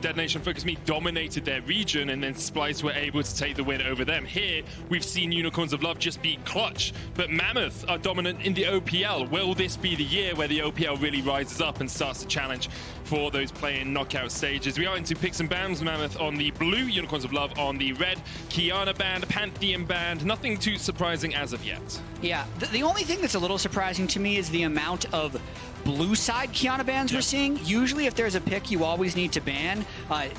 Dead Nation Focus Me dominated their region, and then Splice were able to take the win over them. Here, we've seen Unicorns of Love just beat Clutch, but Mammoth are dominant in the OPL. Will this be the year where the OPL really rises up and starts to challenge for those play-in knockout stages? We are into picks and bans. Mammoth on the blue, Unicorns of Love on the red. Kiana banned, Pantheon banned. Nothing too surprising as of yet. Yeah, the only thing that's a little surprising to me is the amount of blue side Kiana bans we're seeing. Usually if there's a pick you always need to ban,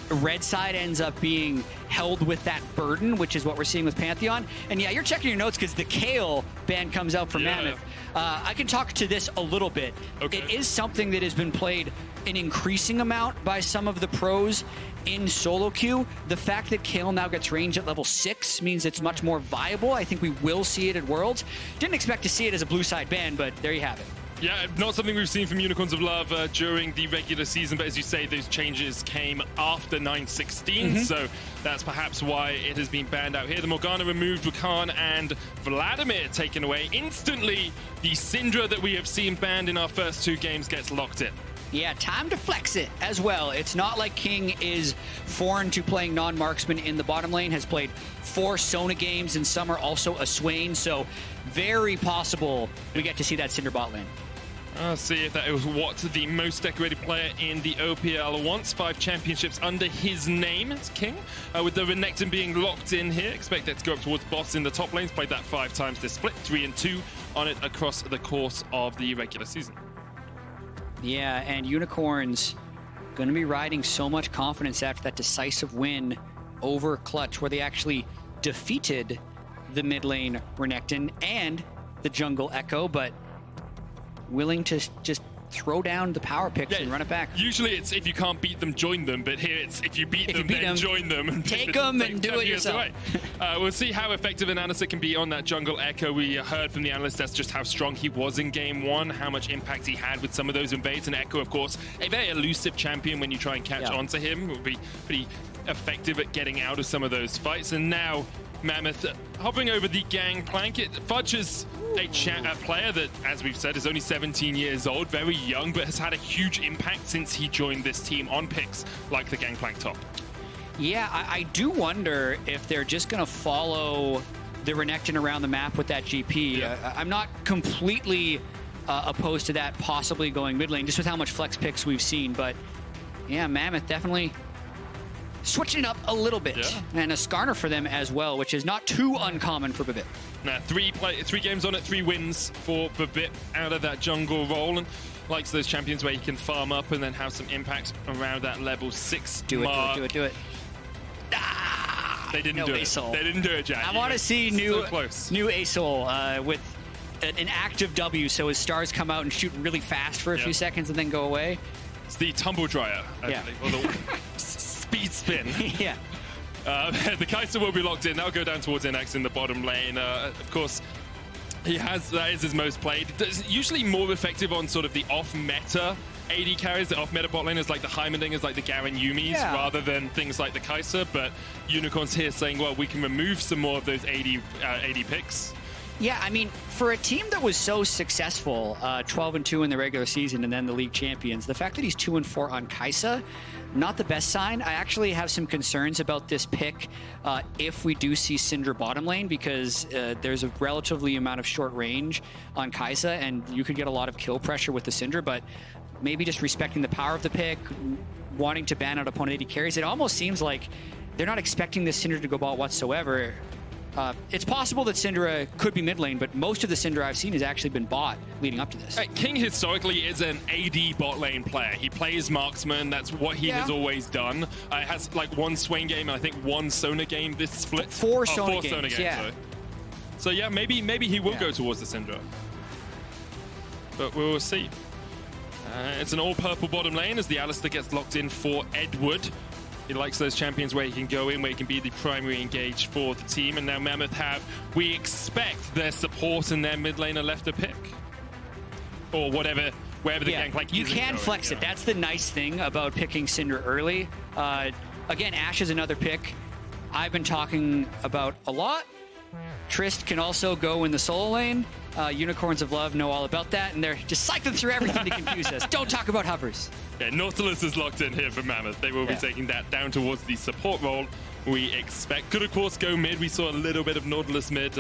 red side ends up being held with that burden, which is what we're seeing with Pantheon. And yeah, you're checking your notes because the Kale ban comes out for Mammoth. I can talk to this a little bit. Okay. It is something that has been played an increasing amount by some of the pros in solo queue. The fact that Kale now gets range at level 6 means it's much more viable. I think we will see it at Worlds. Didn't expect to see it as a blue side ban, but there you have it. Yeah, not something we've seen from Unicorns of Love during the regular season, but as you say, those changes came after 9-16, so that's perhaps why it has been banned out here. The Morgana removed, Rakan and Vladimir taken away. Instantly, the Syndra that we have seen banned in our first 2 games gets locked in. Yeah, time to flex it as well. It's not like King is foreign to playing non-marksman in the bottom lane, has played 4 Sona games, and some are also a Swain, so very possible we get to see that Syndra bot lane. See if that was what the most decorated player in the OPL wants. 5 championships under his name. It's King. With the Renekton being locked in here. Expect that to go up towards boss in the top lanes. Played that 5 times this split. 3 and 2 on it across the course of the regular season. Yeah, and Unicorns going to be riding so much confidence after that decisive win over Clutch, where they actually defeated the mid lane Renekton and the jungle Echo, but willing to just throw down the power picks and run it back. Usually it's if you can't beat them, join them, but here it's if you beat them, then join them. And take them and do it yourself. We'll see how effective an analyst can be on that jungle Echo. We heard from the analyst that's just how strong he was in game 1, how much impact he had with some of those invades, and Echo, of course, a very elusive champion when you try and catch onto him. Will be pretty effective at getting out of some of those fights. And now Mammoth hovering over the gangplank. Fudge is a player that, as we've said, is only 17 years old, very young, but has had a huge impact since he joined this team on picks like the gangplank top. Yeah, I do wonder if they're just going to follow the Renekton around the map with that GP. I'm not completely opposed to that possibly going mid lane, just with how much flex picks we've seen, but yeah, Mammoth definitely switching it up a little bit. And a Skarner for them as well, which is not too uncommon for Babip. Now, 3 games on it, 3 wins for Babip out of that jungle role, and likes those champions where he can farm up and then have some impact around that level 6 mark. Do it. They didn't do it. They didn't do it, Jack. I want to see new Asol with an active W, so his stars come out and shoot really fast for a few seconds and then go away. It's the tumble dryer, actually. Or the speed spin. The Kai'Sa will be locked in. They'll go down towards Inax in the bottom lane. Of course, that is his most played. It's usually more effective on sort of the off-meta AD carries, the off-meta bot laners like the Heimerdingers, like the Garen Yumis, rather than things like the Kai'Sa. But Unicorn's here saying, well, we can remove some more of those AD picks. Yeah, I mean, for a team that was so successful, 12-2 in the regular season and then the league champions, the fact that he's 2-4 on Kai'Sa, not the best sign. I actually have some concerns about this pick if we do see Syndra bottom lane, because there's a relatively amount of short range on Kai'Sa, and you could get a lot of kill pressure with the Syndra, but maybe just respecting the power of the pick, wanting to ban out opponent AD carries, it almost seems like they're not expecting this Syndra to go bot whatsoever. It's possible that Syndra could be mid lane, but most of the Syndra I've seen has actually been bot leading up to this. King historically is an AD bot lane player. He plays marksman. That's what he has always done. Has like 1 Swain game and I think 1 Sona game this split. 4 Sona games, So yeah, maybe he will go towards the Syndra. But we will see. It's an all-purple bottom lane as the Alistar gets locked in for Edward. He likes those champions where he can go in, where he can be the primary engage for the team. And now Mammoth we expect their support and their mid laner left to pick. Or wherever the gangplank is. You can flex it. That's the nice thing about picking Syndra early. Again, Ashe is another pick I've been talking about a lot. Trist can also go in the solo lane. Unicorns of Love know all about that, and they're just cycling through everything to confuse us. Don't talk about hovers. Yeah, Nautilus is locked in here for Mammoth. They will be taking that down towards the support role, we expect. Could, of course, go mid. We saw a little bit of Nautilus mid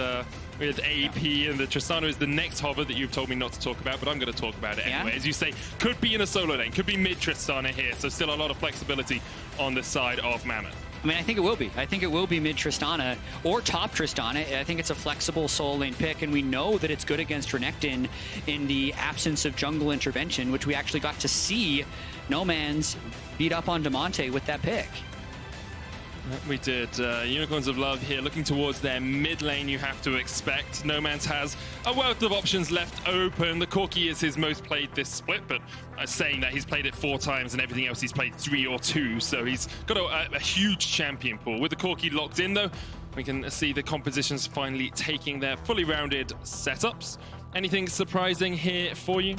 with AEP, and the Tristana is the next hover that you've told me not to talk about, but I'm going to talk about it anyway. As you say, could be in a solo lane, could be mid Tristana here, so still a lot of flexibility on the side of Mammoth. I mean, I think it will be. I think it will be mid Tristana or top Tristana. I think it's a flexible solo lane pick, and we know that it's good against Renekton in the absence of jungle intervention, which we actually got to see Nomanz beat up on Damonte with that pick. We did. Unicorns of Love here looking towards their mid lane, you have to expect. Nomanz has a wealth of options left open. The Corki is his most played this split, but saying that he's played it 4 times and everything else he's played 3 or 2, so he's got a huge champion pool. With the Corki locked in though, we can see the compositions finally taking their fully rounded setups. Anything surprising here for you?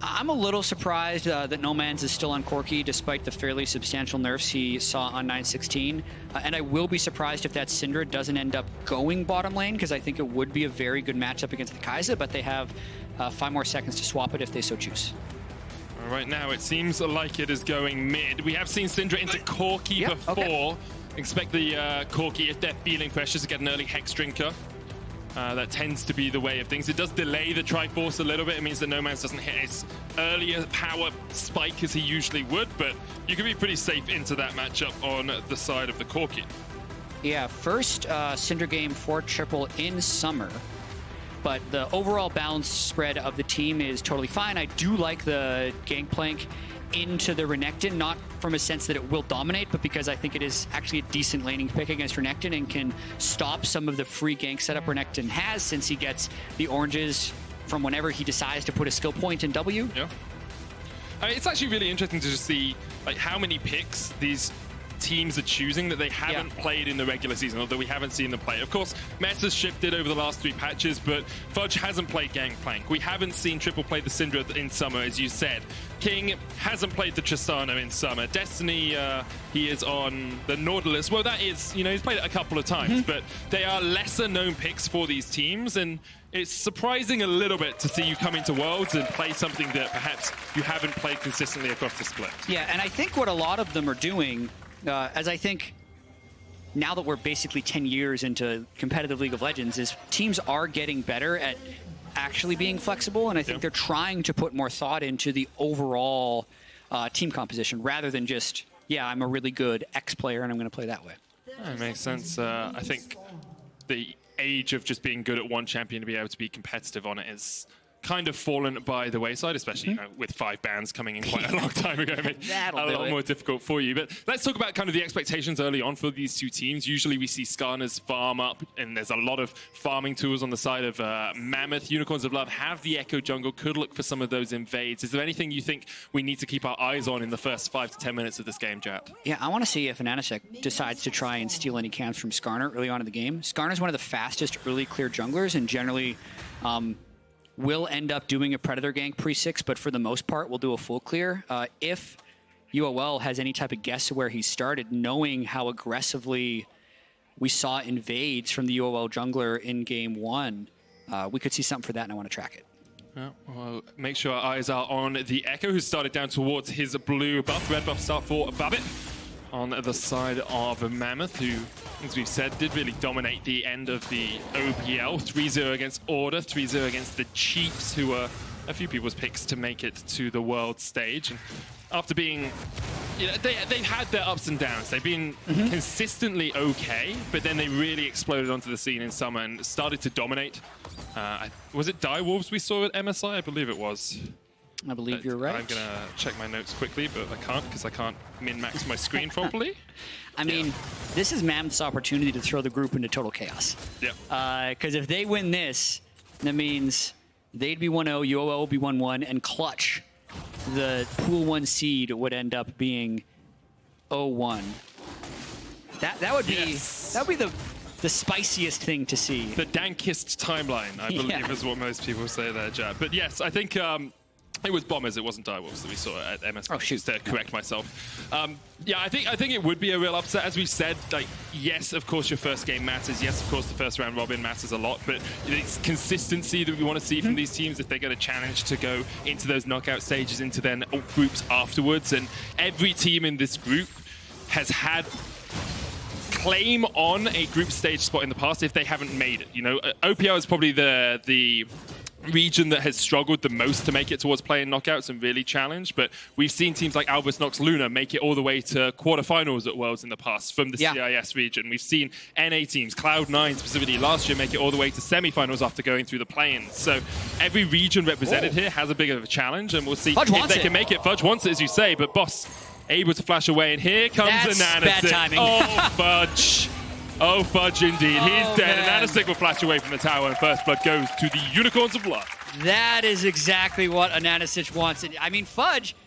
I'm a little surprised that Nomanz is still on Corki despite the fairly substantial nerfs he saw on 916. And I will be surprised if that Syndra doesn't end up going bottom lane, because I think it would be a very good matchup against the Kai'Sa, but they have 5 more seconds to swap it if they so choose. Right now, it seems like it is going mid. We have seen Syndra into Corki before. Okay. Expect the Corki, if they're feeling pressure, to get an early Hex Drinker. That tends to be the way of things. It does delay the Triforce a little bit. It means that Nomanz doesn't hit his earlier power spike as he usually would, but you can be pretty safe into that matchup on the side of the Corki. Yeah, first Syndra game for triple in summer, but the overall balance spread of the team is totally fine. I do like the Gangplank into the Renekton, not from a sense that it will dominate, but because I think it is actually a decent laning pick against Renekton and can stop some of the free gank setup Renekton has, since he gets the oranges from whenever he decides to put a skill point in W. Yeah. It's actually really interesting to just see like how many picks these teams are choosing that they haven't played in the regular season, although we haven't seen them play. Of course, meta's shifted over the last 3 patches, but Fudge hasn't played Gangplank. We haven't seen Triple play the Syndra in summer, as you said. King hasn't played the Tristana in summer. Destiny, he is on the Nautilus. Well, that is, you know, he's played it a couple of times, but they are lesser known picks for these teams, and it's surprising a little bit to see you come into Worlds and play something that perhaps you haven't played consistently across the split. Yeah, and I think what a lot of them are doing, as I think now that we're basically 10 years into competitive League of Legends, is teams are getting better at actually being flexible, and I think they're trying to put more thought into the overall team composition rather than just, yeah, I'm a really good X player and I'm going to play that way. That makes sense. I think the age of just being good at one champion to be able to be competitive on it is kind of fallen by the wayside, especially you know, with 5 bans coming in quite a long time ago. It made a lot more difficult for you. But let's talk about kind of the expectations early on for these 2 teams. Usually we see Skarner's farm up, and there's a lot of farming tools on the side of Mammoth. Unicorns of Love have the Echo jungle, could look for some of those invades. Is there anything you think we need to keep our eyes on in the first 5 to 10 minutes of this game, Jat? Yeah, I want to see if Ananasek decides to try and steal any camps from Skarner early on in the game. Skarner's one of the fastest early clear junglers, and generally will end up doing a Predator gank pre-6, but for the most part, we'll do a full clear. If UOL has any type of guess of where he started, knowing how aggressively we saw invades from the UOL jungler in game 1, we could see something for that, and I want to track it. Yeah, well, make sure our eyes are on the Echo, who started down towards his blue buff. Red buff start for Babbitt on the side of Mammoth, who, as we've said, did really dominate the end of the OPL. 3-0 against Order, 3-0 against the Chiefs, who were a few people's picks to make it to the world stage. And after being, you know, they've had their ups and downs. They've been consistently okay, but then they really exploded onto the scene in summer and started to dominate. Was it Direwolves we saw at MSI? I believe it was. I believe you're right. I'm going to check my notes quickly, but I can't because I can't min-max my screen properly. I mean, this is Mammoth's opportunity to throw the group into total chaos. Yeah. Because if they win this, that means they'd be 1-0, UOL will be 1-1, and Clutch, the Pool 1 seed, would end up being 0-1. That would be that would be the spiciest thing to see. The dankest timeline, I believe, is what most people say there, Jad. But yes, I think It was Bombers, it wasn't Direwolves that we saw at MS. Oh, shoot. Just to correct myself. Yeah, I think it would be a real upset. As we said, like, yes, of course, your first game matters. Yes, of course, the first round robin matters a lot. But it's consistency that we want to see from these teams if they're going to challenge to go into those knockout stages, into their groups afterwards. And every team in this group has had claim on a group stage spot in the past if they haven't made it. You know, OPL is probably the region that has struggled the most to make it towards playing knockouts and really challenge, but we've seen teams like Albus Nox Luna make it all the way to quarterfinals at Worlds in the past from the CIS region. We've seen NA teams, Cloud9 specifically last year, make it all the way to semifinals after going through the play-ins. So every region represented here has a big of a challenge, and we'll see if they can make it. Fudge wants it, as you say, but Boss able to flash away, and here comes Ananasik. Bad timing. Oh, Fudge. Oh, Fudge indeed. He's dead. Man. And Ananasik will flash away from the tower, and first blood goes to the Unicorns of Blood. That is exactly what Ananasik wants. I mean, Fudge,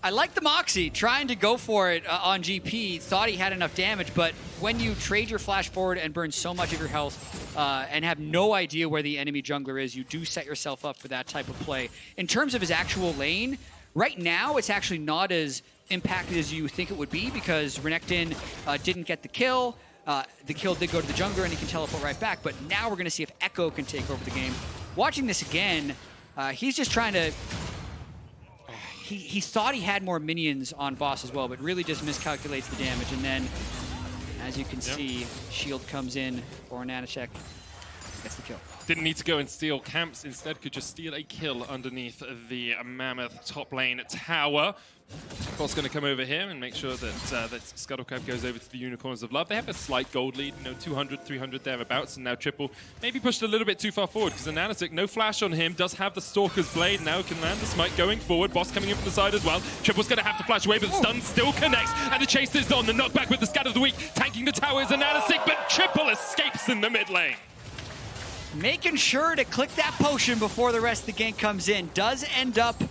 I like the Moxie, trying to go for it on GP. Thought he had enough damage, but when you trade your flash forward and burn so much of your health and have no idea where the enemy jungler is, you do set yourself up for that type of play. In terms of his actual lane, right now it's actually not as impacted as you think it would be because Renekton didn't get the kill. The kill did go to the jungler, and he can teleport right back. But now we're going to see if Echo can take over the game. Watching this again, he's just trying to... He thought he had more minions on Boss as well, but really just miscalculates the damage. And then, as you can see, shield comes in for Ananasik. Gets the kill. Didn't need to go and steal camps. Instead, could just steal a kill underneath the Mammoth top lane tower. Boss going to come over here and make sure that that Scuttlecrab goes over to the Unicorns of Love. They have a slight gold lead, 200, 300 thereabouts, and now Triple maybe pushed a little bit too far forward because Ananasik, no flash on him, does have the Stalker's Blade. Now can land the smite going forward. Boss coming in from the side as well. Triple's going to have to flash away, but the stun still connects, and the chase is on. The knockback with the Scatter of the Weak, tanking the tower is Ananasik, but Triple escapes in the mid lane. Making sure to click that potion before the rest of the gank comes in. Does end up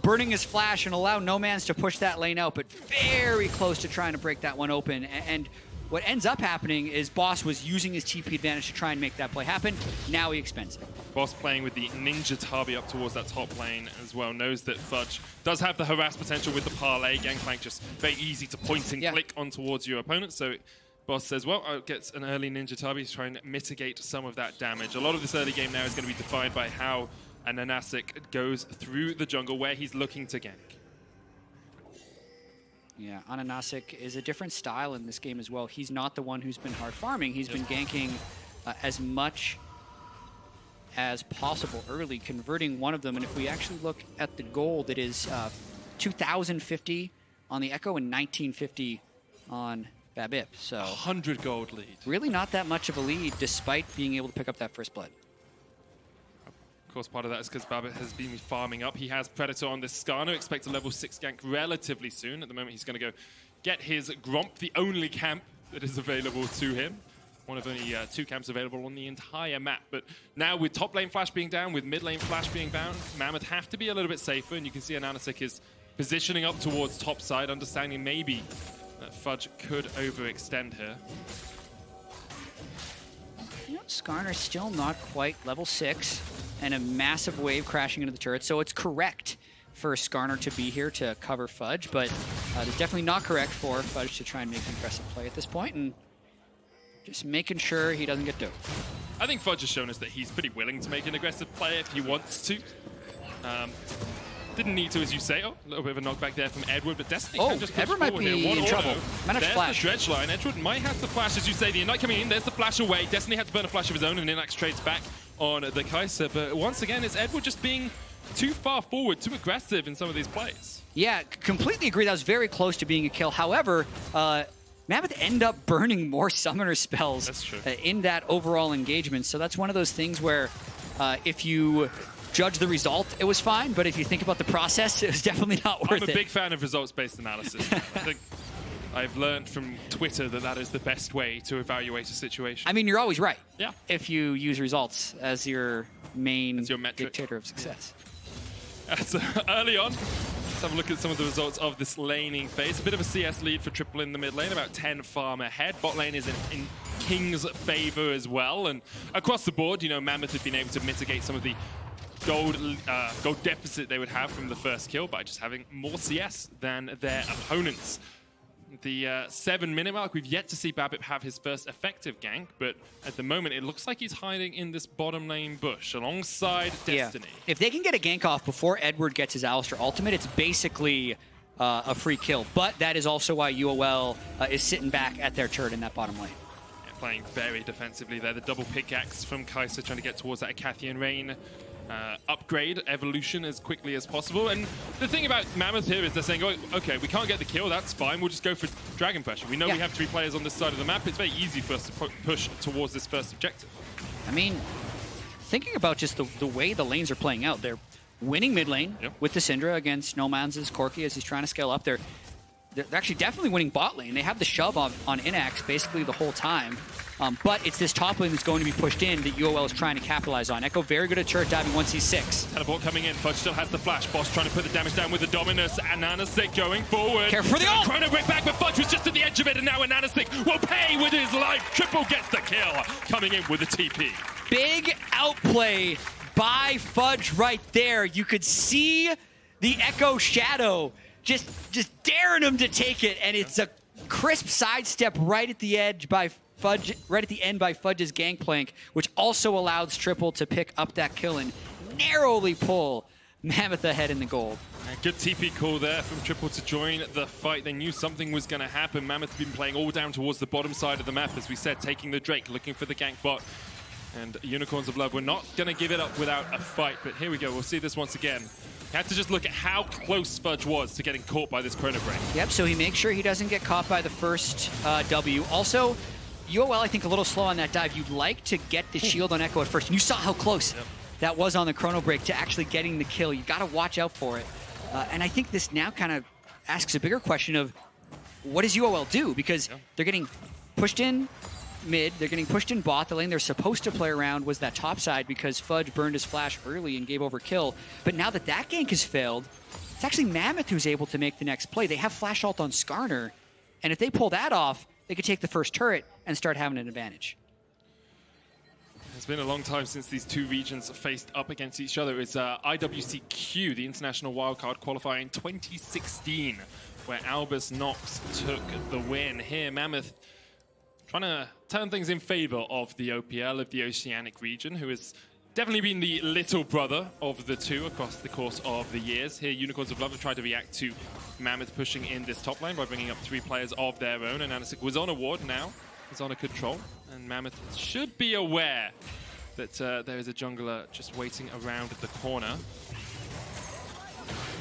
burning his flash and allow Nomans to push that lane out, but very close to trying to break that one open. And what ends up happening is Boss was using his TP advantage to try and make that play happen. Now he expends it. Boss playing with the Ninja Tabi up towards that top lane as well. Knows that Fudge does have the harass potential with the parlay. Gangplank just very easy to point and click on towards your opponent. So Boss says, well, I'll get an early Ninja Tabi to try and mitigate some of that damage. A lot of this early game now is going to be defined by how Ananasik goes through the jungle where he's looking to gank. Yeah, Ananasik is a different style in this game as well. He's not the one who's been hard farming. He's been ganking as much as possible early, converting one of them. And if we actually look at the gold, it is 2,050 on the Echo and 1,950 on Babip. So 100 gold lead. Really not that much of a lead despite being able to pick up that first blood. Of course, part of that is because Babbitt has been farming up. He has Predator on this Skarner. Expect a level 6 gank relatively soon. At the moment, he's going to go get his Gromp, the only camp that is available to him. One of only 2 camps available on the entire map. But now with top lane flash being down, with mid lane flash being down, Mammoth have to be a little bit safer. And you can see Ananasik is positioning up towards top side, understanding maybe that Fudge could overextend here. You know, Skarner's still not quite level 6. And a massive wave crashing into the turret. So it's correct for Skarner to be here to cover Fudge, but it's definitely not correct for Fudge to try and make an aggressive play at this point, and just making sure he doesn't get duped. I think Fudge has shown us that he's pretty willing to make an aggressive play if he wants to. Didn't need to, as you say. Oh, a little bit of a knockback there from Edward, but Destiny can just push Edward might be in trouble. Might have to flash. There's the dredge line. Edward might have to flash, as you say. The Ignite coming in. There's the flash away. Destiny had to burn a flash of his own, and Inax trades back on the Kai'Sa. But once again, it's Edward just being too far forward, too aggressive in some of these plays. Yeah, completely agree. That was very close to being a kill. However, Mammoth end up burning more summoner spells in that overall engagement. So that's one of those things where if you judge the result, it was fine, but if you think about the process, it was definitely not worth it. I'm a big fan of results-based analysis. I think I've learned from Twitter that that is the best way to evaluate a situation. I mean, you're always right. Yeah. If you use results as your main metric. dictator of success. So early on, let's have a look at some of the results of this laning phase. A bit of a CS lead for Triple in the mid lane, about 10 farm ahead. Bot lane is in King's favor as well. And across the board, you know, Mammoth have been able to mitigate some of the gold deficit they would have from the first kill by just having more CS than their opponents. The 7-minute mark, we've yet to see BABIP have his first effective gank, but at the moment it looks like he's hiding in this bottom lane bush alongside Destiny. Yeah. If they can get a gank off before Edward gets his Alistar ultimate, it's basically a free kill. But that is also why UOL is sitting back at their turret in that bottom lane. Yeah, playing very defensively there. The double pickaxe from Kai'Sa trying to get towards that Acathian Rain. Upgrade, evolution as quickly as possible. And the thing about Mammoth here is they're saying, oh, okay, we can't get the kill, that's fine, we'll just go for Dragon Pressure. We know we have 3 players on this side of the map, it's very easy for us to push towards this first objective. I mean, thinking about just the way the lanes are playing out, they're winning mid lane with the Syndra against No Man's Corki as he's trying to scale up. They're actually definitely winning bot lane. They have the shove on Inax basically the whole time. But it's this top lane that's going to be pushed in that UOL is trying to capitalize on. Echo very good at turret diving once he's 6. Teleport coming in. Fudge still has the flash. Boss trying to put the damage down with the Dominus. And Anasik going forward. Careful for the ult! Chrono break back, but Fudge was just at the edge of it. And now Anasik will pay with his life. Triple gets the kill. Coming in with the TP. Big outplay by Fudge right there. You could see the Echo shadow just daring him to take it. And it's a crisp sidestep right at the edge by Fudge, right at the end by Fudge's Gangplank, which also allows Triple to pick up that kill and narrowly pull Mammoth ahead in the gold. Good TP call there from Triple to join the fight. They knew something was going to happen. Mammoth have been playing all down towards the bottom side of the map, as we said, taking the Drake, looking for the gank bot. And Unicorns of Love were not going to give it up without a fight, but here we go. We'll see this once again. You have to just look at how close Fudge was to getting caught by this Chrono Break. Yep, so he makes sure he doesn't get caught by the first W. Also, UOL, I think, a little slow on that dive. You'd like to get the shield on Echo at first. And you saw how close that was on the Chrono Break to actually getting the kill. You got to watch out for it. And I think this now kind of asks a bigger question of what does UOL do? Because they're getting pushed in mid, they're getting pushed in bot. The lane they're supposed to play around was that top side because Fudge burned his flash early and gave over kill. But now that that gank has failed, it's actually Mammoth who's able to make the next play. They have flash ult on Skarner. And if they pull that off, they could take the first turret and start having an advantage. It's been a long time since these two regions faced up against each other. It's IWCQ, the International Wildcard Qualifier in 2016, where Albus Nox took the win. Here, Mammoth trying to turn things in favor of the OPL, of the Oceanic region, who has definitely been the little brother of the two across the course of the years. Here, Unicorns of Love have tried to react to Mammoth pushing in this top lane by bringing up 3 players of their own. And Anasik was on a ward, now is on a control. And Mammoth should be aware that there is a jungler just waiting around the corner.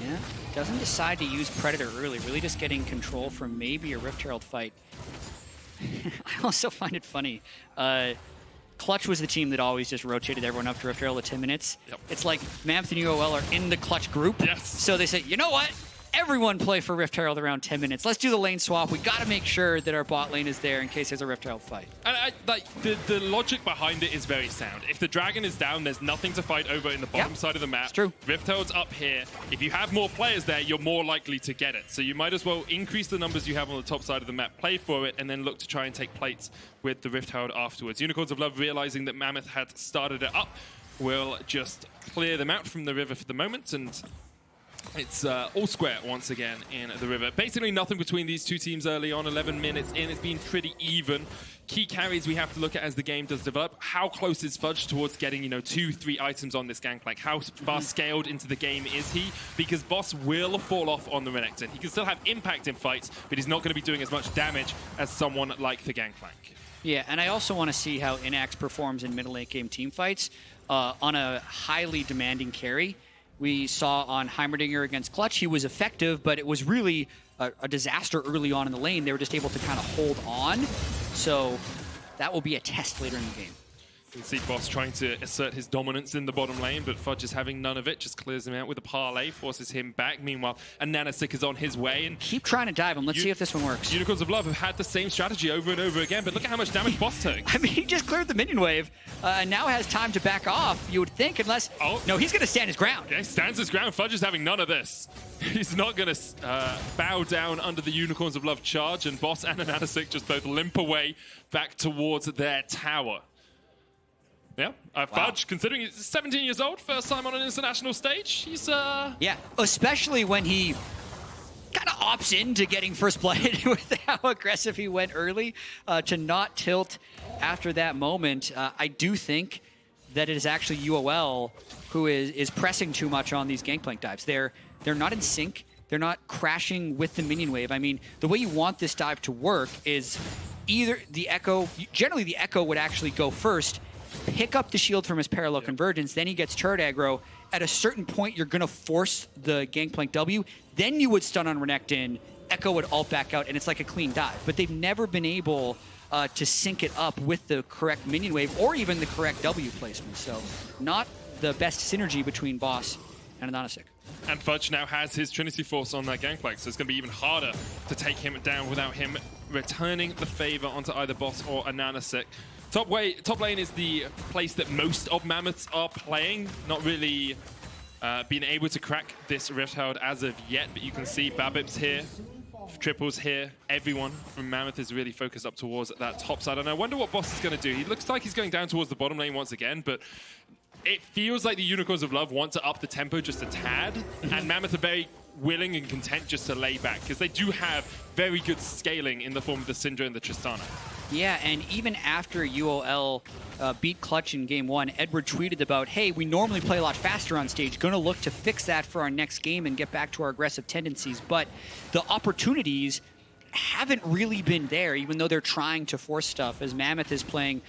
Yeah, doesn't decide to use Predator early, really just getting control from maybe a Rift Herald fight. I also find it funny. Clutch was the team that always just rotated everyone up to Rift Herald at 10 minutes. It's like Mammoth and UOL are in the Clutch group. So they say, you know what? Everyone play for Rift Herald around 10 minutes. Let's do the lane swap. We got to make sure that our bot lane is there in case there's a Rift Herald fight. And the logic behind it is very sound. If the dragon is down, there's nothing to fight over in the bottom side of the map. It's true. Rift Herald's up here. If you have more players there, you're more likely to get it. So you might as well increase the numbers you have on the top side of the map, play for it, and then look to try and take plates with the Rift Herald afterwards. Unicorns of Love, realizing that Mammoth had started it up, will just clear them out from the river for the moment, and it's all square once again in the river. Basically nothing between these two teams early on, 11 minutes in. It's been pretty even. Key carries we have to look at as the game does develop. How close is Fudge towards getting, 2-3 items on this Gangplank? How far scaled into the game is he? Because Boss will fall off on the Renekton. He can still have impact in fights, but he's not going to be doing as much damage as someone like the Gangplank. Yeah, and I also want to see how Inax performs in middle late game team fights on a highly demanding carry. We saw on Heimerdinger against Clutch, he was effective, but it was really a disaster early on in the lane. They were just able to kind of hold on. So that will be a test later in the game. You can see Boss trying to assert his dominance in the bottom lane, but Fudge is having none of it, just clears him out with a parlay, forces him back. Meanwhile, Ananasik is on his way. And keep trying to dive him. Let's see if this one works. Unicorns of Love have had the same strategy over and over again, but look at how much damage Boss takes. I mean, he just cleared the minion wave, and now has time to back off, you would think, unless... Oh. No, he's going to stand his ground. Yeah, he stands his ground. Fudge is having none of this. He's not going to bow down under the Unicorns of Love charge, and Boss and Ananasik just both limp away back towards their tower. Yeah, Fudge, considering he's 17 years old, first time on an international stage, he's... Yeah, especially when he kind of opts into getting first blood with how aggressive he went early to not tilt after that moment. I do think that it is actually UOL who is pressing too much on these Gangplank dives. They're not in sync. They're not crashing with the minion wave. I mean, the way you want this dive to work is either the Echo, generally the Echo would actually go first, pick up the shield from his parallel convergence, then he gets turret aggro. At a certain point, you're going to force the Gangplank W. Then you would stun on Renekton, Echo would ult back out, and it's like a clean dive. But they've never been able to sync it up with the correct minion wave or even the correct W placement. So not the best synergy between Boss and Ananasik. And Fudge now has his Trinity Force on that Gangplank, so it's going to be even harder to take him down without him returning the favor onto either Boss or Ananasik. Top lane is the place that most of Mammoths are playing, not really being able to crack this Rift Herald as of yet, but you can see Babip's here, Triple's here, everyone from Mammoth is really focused up towards that top side, and I wonder what Boss is going to do. He looks like he's going down towards the bottom lane once again, but it feels like the Unicorns of Love want to up the tempo just a tad, and Mammoth are very willing and content just to lay back, because they do have very good scaling in the form of the Syndra and the Tristana. Yeah, and even after UOL beat Clutch in game 1, Edward tweeted about, hey, we normally play a lot faster on stage, going to look to fix that for our next game and get back to our aggressive tendencies, but the opportunities haven't really been there, even though they're trying to force stuff, as Mammoth is playing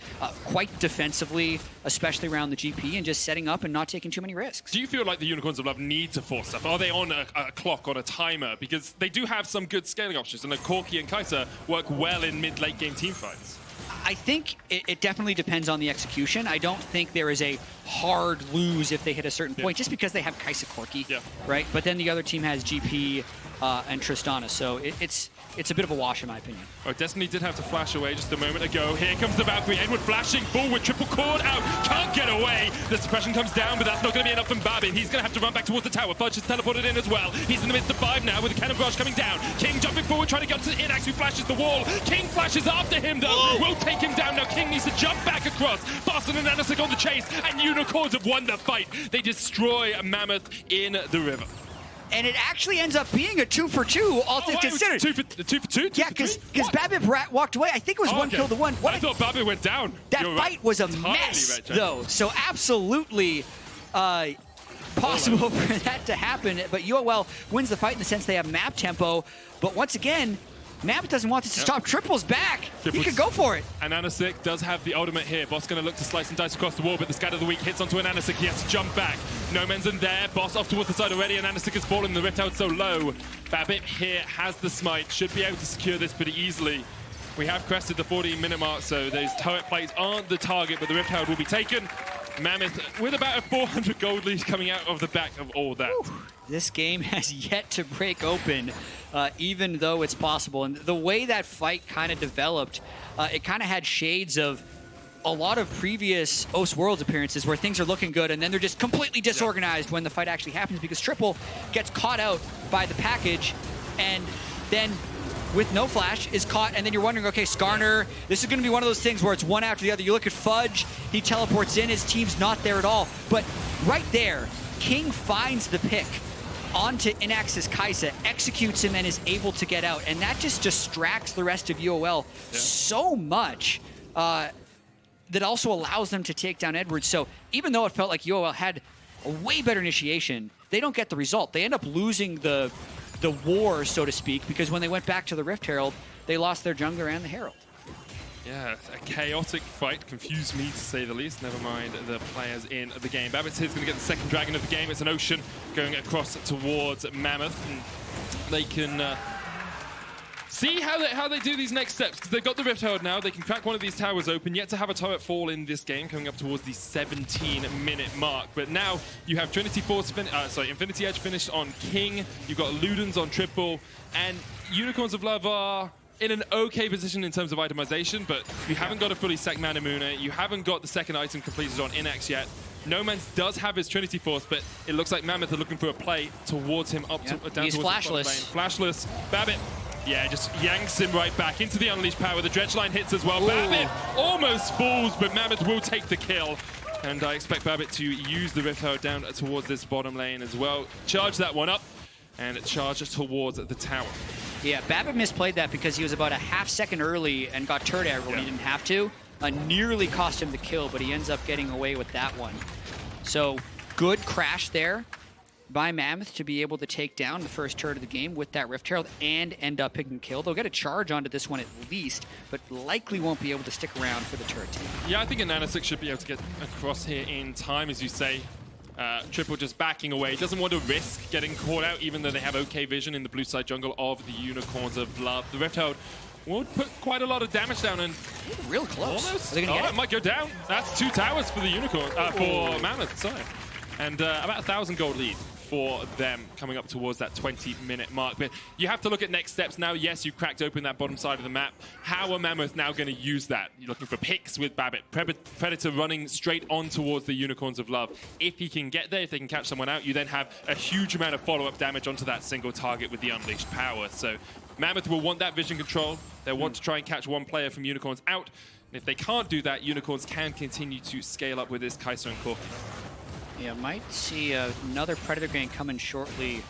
quite defensively, especially around the GP, and just setting up and not taking too many risks. Do you feel like the Unicorns of Love need to force stuff? Are they on a clock, on a timer? Because they do have some good scaling options, and Corki and Kai'Sa work well in mid-late game teamfights. I think it definitely depends on the execution. I don't think there is a hard lose if they hit a certain point, just because they have Kai'Sa Corki, right? But then the other team has GP and Tristana, so it's a bit of a wash in my opinion. Oh, Destiny did have to flash away just a moment ago. Here comes the Valkyrie. Edward flashing forward, triple cord out, can't get away. The suppression comes down, but that's not going to be enough from Babin. He's going to have to run back towards the tower. Fudge is teleported in as well. He's in the midst of 5 now with the cannon barrage coming down. King jumping forward, trying to get to Inax, who flashes the wall. King flashes after him though. Will take him down now. King needs to jump back across. Faster than Anasik on the chase, and Unicorns have won the fight. They destroy Mammoth in the river. And it actually ends up being a 2-for-2, all things considered. Two for two? Yeah, because Babip walked away. I think it was 1 kill to 1. I thought Babip went down. That fight was a mess, though. So absolutely possible for that to happen. But UOL wins the fight in the sense they have map tempo. But once again, Mammoth doesn't want this to stop. Triple's back. He could go for it. And Anasik does have the ultimate here. Boss going to look to slice and dice across the wall, but the Scatter of the Weak hits onto an Anasik. He has to jump back. No man's in there. Boss off towards the side already, and Anasik has fallen. The Rift Herald so low. Babip here has the smite. Should be able to secure this pretty easily. We have crested the 14-minute mark, so those turret plates aren't the target, but the Rift Herald will be taken. Mammoth with about a 400 gold lead coming out of the back of all that. Whew. This game has yet to break open, even though it's possible. And the way that fight kind of developed, it kind of had shades of a lot of previous OS Worlds appearances where things are looking good and then they're just completely disorganized when the fight actually happens, because Triple gets caught out by the package and then with no flash is caught, and then you're wondering, okay, Skarner, this is going to be one of those things where it's one after the other. You look at Fudge, he teleports in, his team's not there at all. But right there, King finds the pick onto Inax's Kai'Sa, executes him, and is able to get out. And that just distracts the rest of UOL so much that also allows them to take down Edwards. So even though it felt like UOL had a way better initiation, they don't get the result. They end up losing the war, so to speak, because when they went back to the Rift Herald, they lost their jungler and the Herald. Yeah, a chaotic fight. Confused me, to say the least. Never mind the players in the game. Babbitt's here is going to get the second dragon of the game. It's an Ocean going across towards Mammoth. And they can see how they do these next steps, because they've got the Rift Herald now. They can crack one of these towers open. Yet to have a turret fall in this game, coming up towards the 17-minute mark. But now you have Infinity Edge finished on King. You've got Ludens on Triple, and Unicorns of Love are in an okay position in terms of itemization, but you haven't got a fully sacked Manamuna. You haven't got the second item completed on Inax yet. No Man's does have his Trinity Force, but it looks like Mammoth are looking for a play towards him up to down He's towards flashless. the lane. Flashless. Babbitt Yeah, just yanks him right back into the Unleashed power. The Dredge line hits as well. Ooh. Babbitt almost falls, but Mammoth will take the kill. And I expect Babbitt to use the Rift Herald down towards this bottom lane as well. Charge that one up and charge towards the tower. Yeah, Babbitt misplayed that because he was about a half second early and got turret aggro when he didn't have to. Nearly cost him the kill, but he ends up getting away with that one. So good crash there by Mammoth to be able to take down the first turret of the game with that Rift Herald and end up picking kill. They'll get a charge onto this one at least, but likely won't be able to stick around for the turret team. Yeah, I think a Nanosix should be able to get across here in time, as you say. Triple just backing away. Doesn't want to risk getting caught out, even though they have okay vision in the blue side jungle of the Unicorns of Love. The Rift Herald will put quite a lot of damage down and real close. Almost. Are they gonna get it? It might go down. That's 2 towers for the Unicorn, for Mammoth, sorry. And about 1,000 gold lead for them coming up towards that 20-minute mark. But you have to look at next steps now. Yes, you cracked open that bottom side of the map. How are Mammoth now going to use that? You're looking for picks with Babbitt. Predator running straight on towards the Unicorns of Love. If he can get there, if they can catch someone out, you then have a huge amount of follow-up damage onto that single target with the Unleashed power. So Mammoth will want that vision control. They'll want to try and catch one player from Unicorns out. And if they can't do that, Unicorns can continue to scale up with this Kai'Sa and Corki. Yeah, might see another Predator gank coming shortly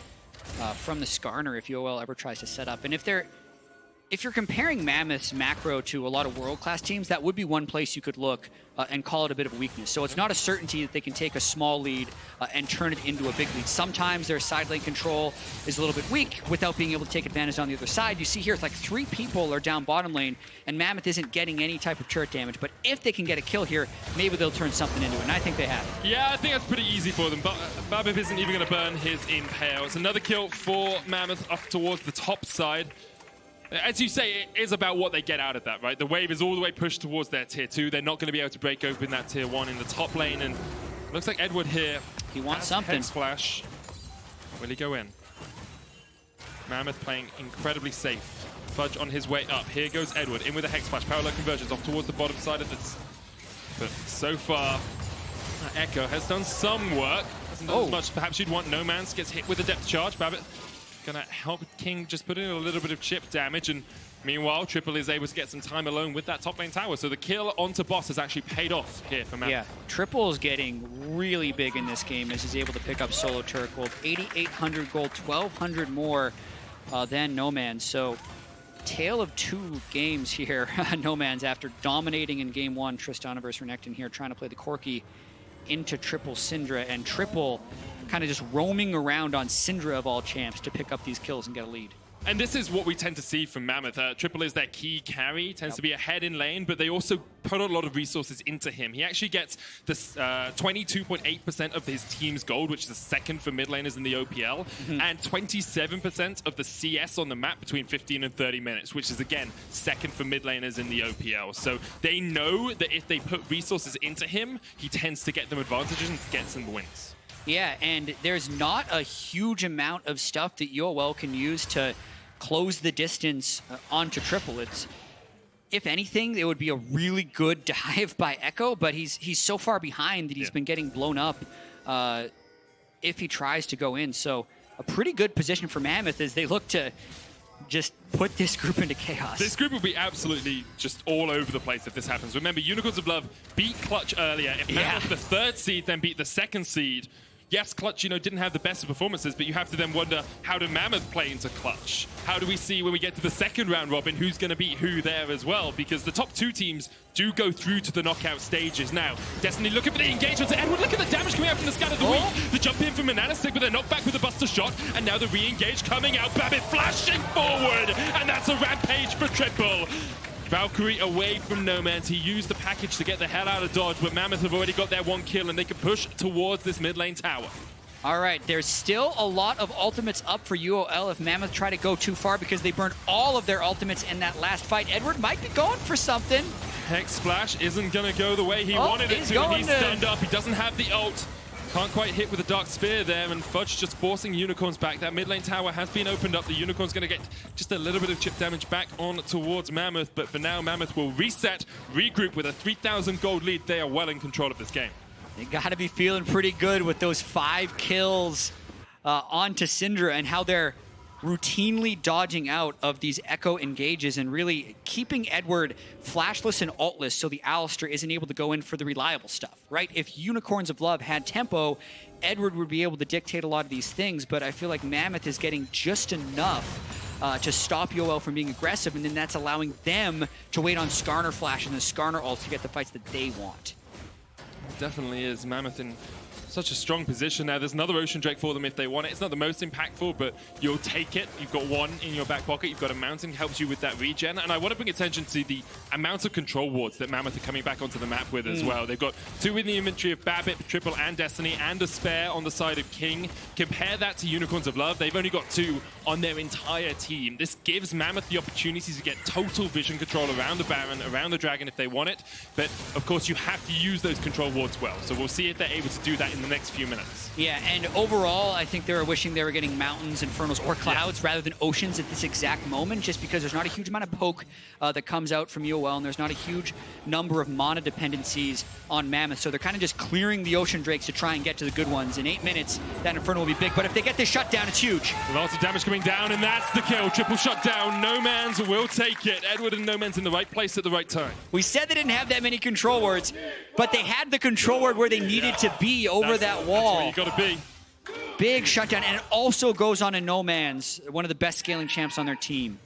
from the Skarner if UOL ever tries to set up. And if you're comparing Mammoth's macro to a lot of world-class teams, that would be one place you could look and call it a bit of a weakness. So it's not a certainty that they can take a small lead and turn it into a big lead. Sometimes their side lane control is a little bit weak without being able to take advantage on the other side. You see here, it's like 3 people are down bottom lane, and Mammoth isn't getting any type of turret damage. But if they can get a kill here, maybe they'll turn something into it, and I think they have. Yeah, I think that's pretty easy for them. But Babbitt isn't even going to burn his Impale. It's another kill for Mammoth up towards the top side. As you say, it is about what they get out of that, right? The wave is all the way pushed towards their tier 2. They're not going to be able to break open that tier 1 in the top lane. And looks like Edward here. He wants something. Hex Flash. Will he go in? Mammoth playing incredibly safe. Fudge on his way up. Here goes Edward in with a Hex Flash. Parallel conversions off towards the bottom side of this. But so far, Echo has done some work. Hasn't done as much. Perhaps you'd want No Man's. Gets hit with a depth charge. Babbitt gonna help King just put in a little bit of chip damage, and meanwhile Triple is able to get some time alone with that top lane tower. So the kill onto boss has actually paid off here for Mammoth. Yeah, Triple is getting really big in this game as he's able to pick up solo turret gold. 8,800 gold, 1,200 more than No Man's. So tale of 2 games here. No Man's after dominating in game 1. Tristana versus Renekton here trying to play the Corki into Triple Syndra, and Triple kind of just roaming around on Syndra of all champs to pick up these kills and get a lead. And this is what we tend to see from Mammoth. Triple is their key carry, tends to be ahead in lane, but they also put a lot of resources into him. He actually gets this 22.8% of his team's gold, which is the second for mid laners in the OPL, and 27% of the CS on the map between 15 and 30 minutes, which is, again, second for mid laners in the OPL. So they know that if they put resources into him, he tends to get them advantages and gets them wins. Yeah, and there's not a huge amount of stuff that UOL can use to close the distance onto Triple. It's, if anything, it would be a really good dive by Echo, but he's so far behind that he's been getting blown up if he tries to go in. So a pretty good position for Mammoth as they look to just put this group into chaos. This group will be absolutely just all over the place if this happens. Remember, Unicorns of Love beat Clutch earlier. If Mammoth, the 3rd seed, then beat the 2nd seed, yes, Clutch, didn't have the best of performances, but you have to then wonder, how do Mammoth play into Clutch? How do we see when we get to the 2nd round robin who's going to beat who there as well? Because the top 2 teams do go through to the knockout stages now. Destiny looking for the engagement to Edward. Look at the damage coming out from the Scatter of the Week. The jump in from Mananastick with a knockback with a Buster Shot, and now the re-engage coming out. Babbitt flashing forward, and that's a rampage for Triple. Valkyrie away from No Man's. He used the package to get the hell out of dodge, but Mammoth have already got their 1 kill, and they can push towards this mid lane tower. All right, there's still a lot of ultimates up for UOL if Mammoth try to go too far because they burned all of their ultimates in that last fight. Edward might be going for something. Hex Flash isn't going to go the way he wanted it to, and he's stunned up. He doesn't have the ult. Can't quite hit with a Dark Spear there, and Fudge just forcing Unicorns back. That mid lane tower has been opened up. The Unicorn's going to get just a little bit of chip damage back on towards Mammoth, but for now, Mammoth will reset, regroup with a 3,000 gold lead. They are well in control of this game. They got to be feeling pretty good with those 5 kills onto Syndra and how they're routinely dodging out of these Echo engages and really keeping Edward flashless and altless so the Alistair isn't able to go in for the reliable stuff, right? If Unicorns of Love had tempo, Edward would be able to dictate a lot of these things, but I feel like Mammoth is getting just enough to stop UOL from being aggressive, and then that's allowing them to wait on Skarner Flash and the Skarner ult to get the fights that they want. It definitely is. Mammoth in such a strong position now. There's another Ocean Drake for them if they want it. It's not the most impactful, but you'll take it. You've got one in your back pocket. You've got a Mountain, helps you with that regen. And I want to bring attention to the amount of control wards that Mammoth are coming back onto the map with as well. They've got 2 in the inventory of Babbitt, Triple, and Destiny, and a spare on the side of King. Compare that to Unicorns of Love. They've only got 2 on their entire team. This gives Mammoth the opportunity to get total vision control around the Baron, around the Dragon if they want it. But, of course, you have to use those control wards well. So we'll see if they're able to do that in the next few minutes. Yeah, and overall, I think they were wishing they were getting mountains, infernals, or clouds rather than oceans at this exact moment, just because there's not a huge amount of poke that comes out from UOL, and there's not a huge number of mana dependencies on Mammoth, so they're kind of just clearing the Ocean Drakes to try and get to the good ones. In 8 minutes, that infernal will be big, but if they get this shutdown, it's huge. Lots of damage coming down, and that's the kill. Triple shutdown. No Man's will take it. Edward and No Man's in the right place at the right time. We said they didn't have that many control wards, but they had the control ward where they needed to be over that wall. That's where you got to be. Big shutdown, and it also goes on a No Man's, one of the best scaling champs on their team.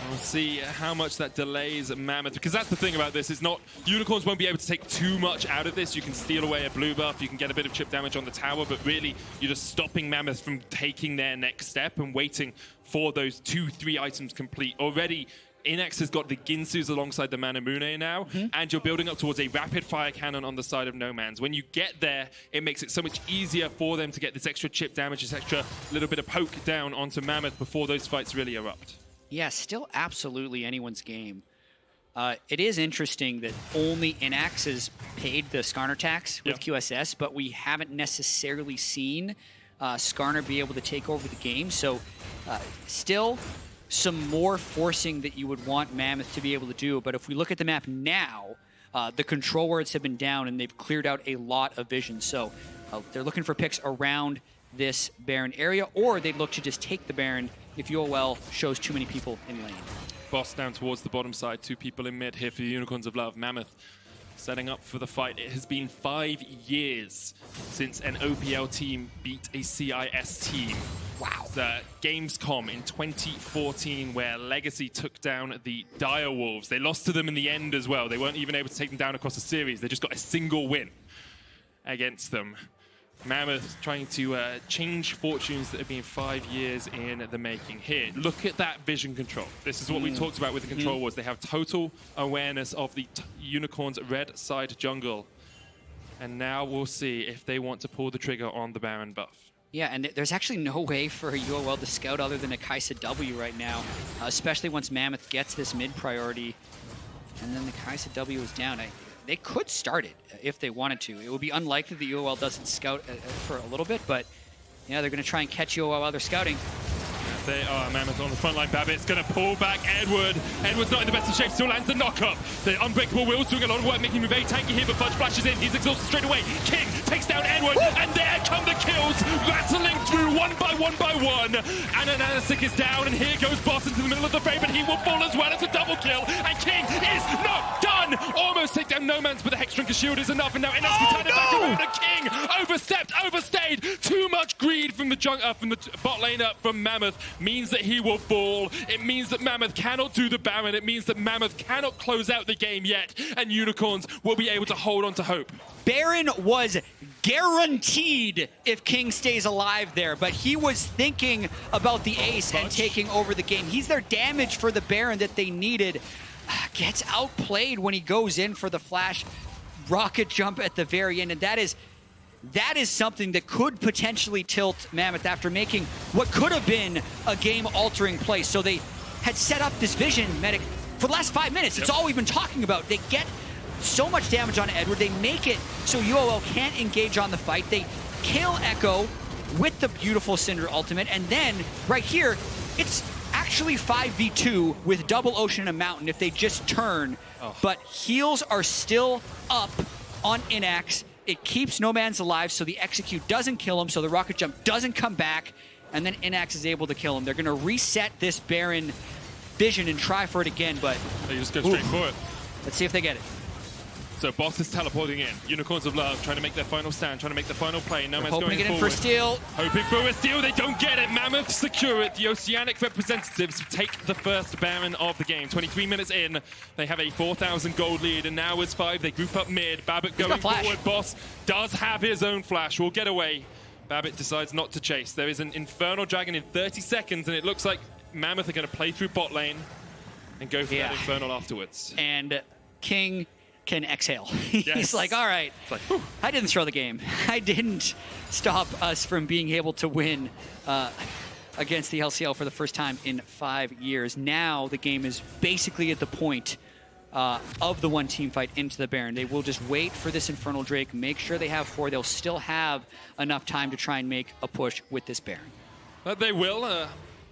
We'll see how much that delays Mammoth, because that's the thing about this. It's not, Unicorns won't be able to take too much out of this. You can steal away a blue buff, you can get a bit of chip damage on the tower, but really you're just stopping Mammoth from taking their next step and waiting for those 2-3 items complete. Already, Inex has got the Ginsus alongside the Manamune now, and you're building up towards a rapid fire cannon on the side of No Man's. When you get there, it makes it so much easier for them to get this extra chip damage, this extra little bit of poke down onto Mammoth before those fights really erupt. Yeah, still absolutely anyone's game. It is interesting that only Inax has paid the Skarner tax with QSS, but we haven't necessarily seen Skarner be able to take over the game. So still some more forcing that you would want Mammoth to be able to do. But if we look at the map now, the control wards have been down and they've cleared out a lot of vision. So they're looking for picks around this Baron area, or they'd look to just take the Baron if UOL shows too many people in lane. Boss down towards the bottom side, 2 people in mid here for the Unicorns of Love. Mammoth setting up for the fight. It has been 5 years since an OPL team beat a CIS team. Wow. The Gamescom in 2014, where Legacy took down the Dire Wolves. They lost to them in the end as well. They weren't even able to take them down across the series. They just got a single win against them. Mammoth trying to change fortunes that have been 5 years in the making here. Look at that vision control. This is what we talked about with the control wars. They have total awareness of the Unicorn's red side jungle. And now we'll see if they want to pull the trigger on the Baron buff. Yeah, and there's actually no way for UOL to scout other than a Kai'Sa W right now, especially once Mammoth gets this mid priority. And then the Kai'Sa W is down. They could start it if they wanted to. It would be unlikely that UOL doesn't scout for a little bit, but yeah, they're going to try and catch UOL while they're scouting. They are Mammoth on the front line. Babbitt's going to pull back Edward. Edward's not in the best of shape, still lands the knock-up. The Unbreakable Will's doing a lot of work, making him very tanky here, but Fudge flashes in. He's exhausted straight away. King takes down Edward, and there come the kills, rattling through one by one. And Anasik is down, and here goes Boss into the middle of the frame, but he will fall as well. It's a double kill, and King is not done. Almost take down No Man's, but the Hex Drinker shield is enough, and now Inex can turn it back around, and King overstayed. Too much greed from the bot lane up from Mammoth means that he will fall. It means that Mammoth cannot do the Baron. It means that Mammoth cannot close out the game yet, and Unicorns will be able to hold on to hope. Baron was guaranteed if King stays alive there, but he was thinking about the ace and taking over the game. He's their damage for the Baron that they needed. Gets outplayed when he goes in for the flash rocket jump at the very end, and that is something that could potentially tilt Mammoth after making what could have been a game-altering play. So they had set up this vision medic for the last 5 minutes. It's all we've been talking about. They get so much damage on Edward. They make it so UOL can't engage on the fight. They kill Echo with the beautiful Cinder ultimate. And then, right here, it's actually 5v2 with double Ocean and Mountain if they just turn. But heals are still up on Inax. It keeps No Man's alive, so the execute doesn't kill him, so the rocket jump doesn't come back. and then Inax is able to kill him. They're going to reset this Baron vision and try for it again, but... They just go straight for it. Let's see if they get it. So Boss is teleporting in. Unicorns of Love trying to make their final stand, trying to make the final play. Nomad's hoping going to get forward. in for steal. Hoping for a steal. They don't get it. Mammoth secure it. The Oceanic representatives take the first Baron of the game. 23 minutes in. They have a 4,000 gold lead, and now it's 5. They group up mid. Babbitt going forward. Boss does have his own flash. Will get away. Babbitt decides not to chase. There is an Infernal Dragon in 30 seconds, and it looks like Mammoth are going to play through bot lane and go for that Infernal afterwards. And King can exhale. He's Yes. like, all right, Like, I didn't throw the game. I didn't stop us from being able to win against the LCL for the first time in 5 years. Now the game is basically at the point of the one team fight into the Baron. They will just wait for this Infernal Drake, make sure they have 4. They'll still have enough time to try and make a push with this Baron. But they will.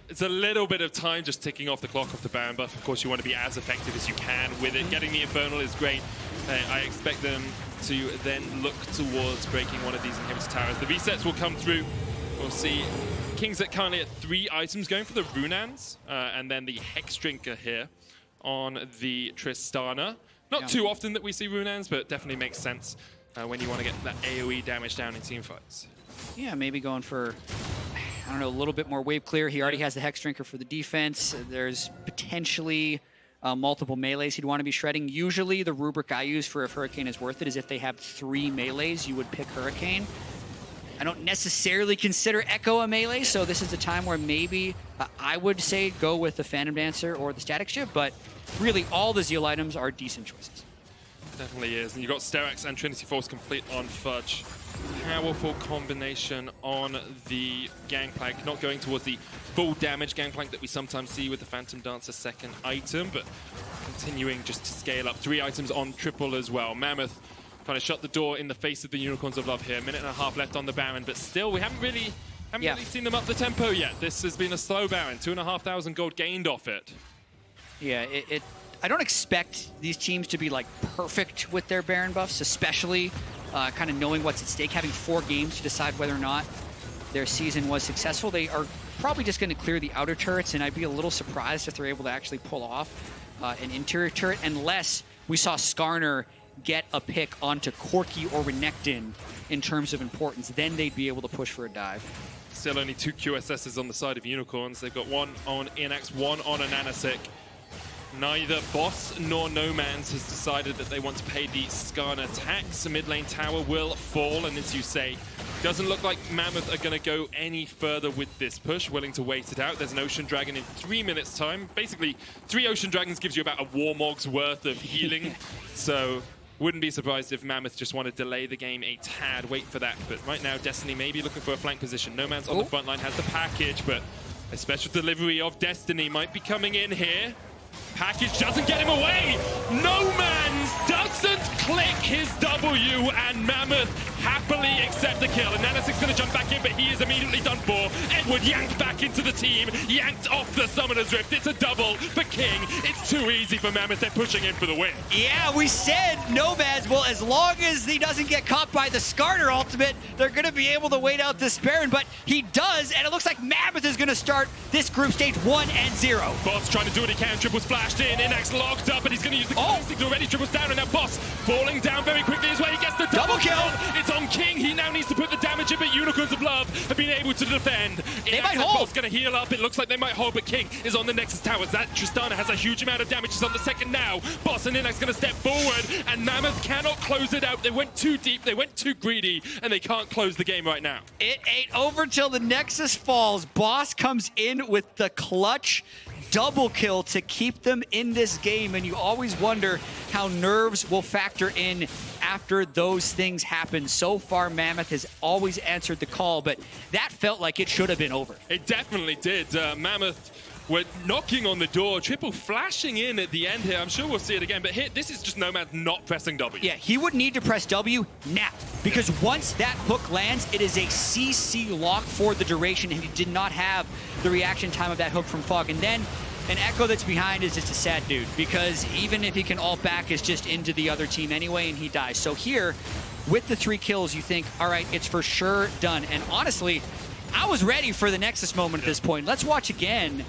It's a little bit of time just ticking off the clock of the Baron buff. Of course, you want to be as effective as you can with it. Getting the Infernal is great. I expect them to then look towards breaking one of these inhibitor towers. The resets will come through. We'll see Kings are currently at 3 items, going for the Runans, and then the Hex Drinker here on the Tristana. Not too often that we see Runans, but it definitely makes sense when you want to get that AoE damage down in team fights. Yeah, maybe going for, I don't know, a little bit more wave clear. He already has the Hex Drinker for the defense. There's potentially multiple melees he'd want to be shredding. Usually the rubric I use for if Hurricane is worth it is if they have 3 melees, you would pick Hurricane. I don't necessarily consider Echo a melee, so this is a time where maybe I would say go with the Phantom Dancer or the Static Shift, but really all the Zeal items are decent choices. Definitely is. And you've got Sterak's and Trinity Force complete on Fudge. Powerful combination on the Gangplank. Not going towards the full damage Gangplank that we sometimes see with the Phantom Dancer second item, but continuing just to scale up. 3 items on triple as well. Mammoth trying to shut the door in the face of the Unicorns of Love here. 1.5 left on the Baron, but still we haven't really seen them up the tempo yet. This has been a slow Baron. 2,500 gold gained off it. Yeah, I don't expect these teams to be like perfect with their Baron buffs, especially kind of knowing what's at stake, having 4 games to decide whether or not their season was successful. They are probably just going to clear the outer turrets, and I'd be a little surprised if they're able to actually pull off an interior turret, unless we saw Skarner get a pick onto Corki or Renekton in terms of importance. Then they'd be able to push for a dive. Still only 2 QSSs on the side of Unicorns. They've got 1 on Inax, 1 on Ananasik. Neither Boss nor Nomans has decided that they want to pay the Skarner tax. The mid lane tower will fall, and as you say, doesn't look like Mammoth are going to go any further with this push, willing to wait it out. There's an Ocean Dragon in 3 minutes' time. Basically, 3 Ocean Dragons gives you about a Warmog's worth of healing, so wouldn't be surprised if Mammoth just want to delay the game a tad, wait for that. But right now, Destiny may be looking for a flank position. Nomans on the front line has the package, but a special delivery of Destiny might be coming in here. Package doesn't get him away. Nomans doesn't click his W, and Mammoth happily accept the kill. And Nanasik's going to jump back in, but he is immediately done for. Edward yanked back into the team, yanked off the Summoner's Rift. It's a double for King. It's too easy for Mammoth. They're pushing in for the win. Yeah, we said Nomads, well, as long as he doesn't get caught by the Skarner ultimate, they're going to be able to wait out this Baron, but he does, and it looks like Mammoth is going to start this group stage 1-0. Boss trying to do what he can. Triple splashed in. Inax locked up, and he's going to use the signal already. Triples down, and now Boss falling down very quickly as well. He gets the double kill. It's on King. He now needs to put the damage in, but Unicorns of Love have been able to defend. They might hold. Boss going to heal up. It looks like they might hold, but King is on the Nexus Towers. That Tristana has a huge amount of damage. He's on the second now. Boss and Inax going to step forward, and Mammoth cannot close it out. They went too deep. They went too greedy, and they can't close the game right now. It ain't over till the Nexus falls. Boss comes in with the clutch double kill to keep them in this game, and you always wonder how nerves will factor in after those things happen. So far, Mammoth has always answered the call, but that felt like it should have been over. It definitely did. Mammoth were knocking on the door, triple flashing in at the end here. I'm sure we'll see it again, but here, this is just Nomad not pressing W. Yeah, he would need to press W now, because once that hook lands, it is a CC lock for the duration, and he did not have the reaction time of that hook from Fog. And then an Echo that's behind is just a sad dude, because even if he can ult back, it's just into the other team anyway, and he dies. So here, with the 3 kills, you think, all right, it's for sure done. And honestly, I was ready for the Nexus moment at this point. Let's watch again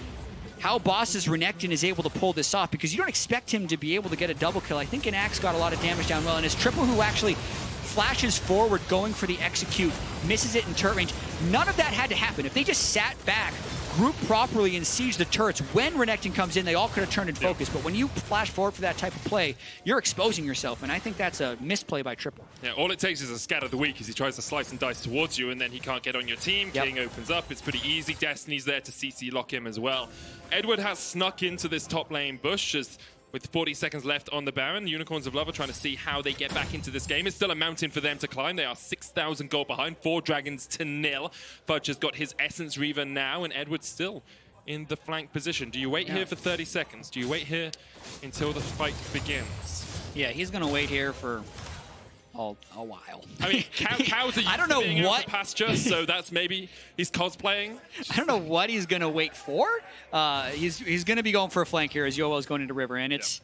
how Boss's Renekton is able to pull this off, because you don't expect him to be able to get a double kill. I think Inax got a lot of damage down well, and his triple who actually flashes forward going for the execute, misses it in turret range. None of that had to happen. If they just sat back, grouped properly, and sieged the turrets, when Renekton comes in, they all could have turned and focused. But when you flash forward for that type of play, you're exposing yourself, and I think that's a misplay by Triple. Yeah, all it takes is a scatter the weak as he tries to slice and dice towards you, and then he can't get on your team. King opens up. It's pretty easy. Destiny's there to CC lock him as well. Edward has snuck into this top lane bush as with 40 seconds left on the Baron. Unicorns of Love are trying to see how they get back into this game. It's still a mountain for them to climb. They are 6,000 gold behind, 4 dragons to 0. Fudge has got his Essence Reaver now, and Edward's still in the flank position. Do you wait here for 30 seconds? Do you wait here until the fight begins? Yeah, he's going to wait here for a while. I mean, cows are I don't know what pasture, so that's maybe he's cosplaying. I don't know what he's going to wait for. He's going to be going for a flank here as UOL is going into River, and it's...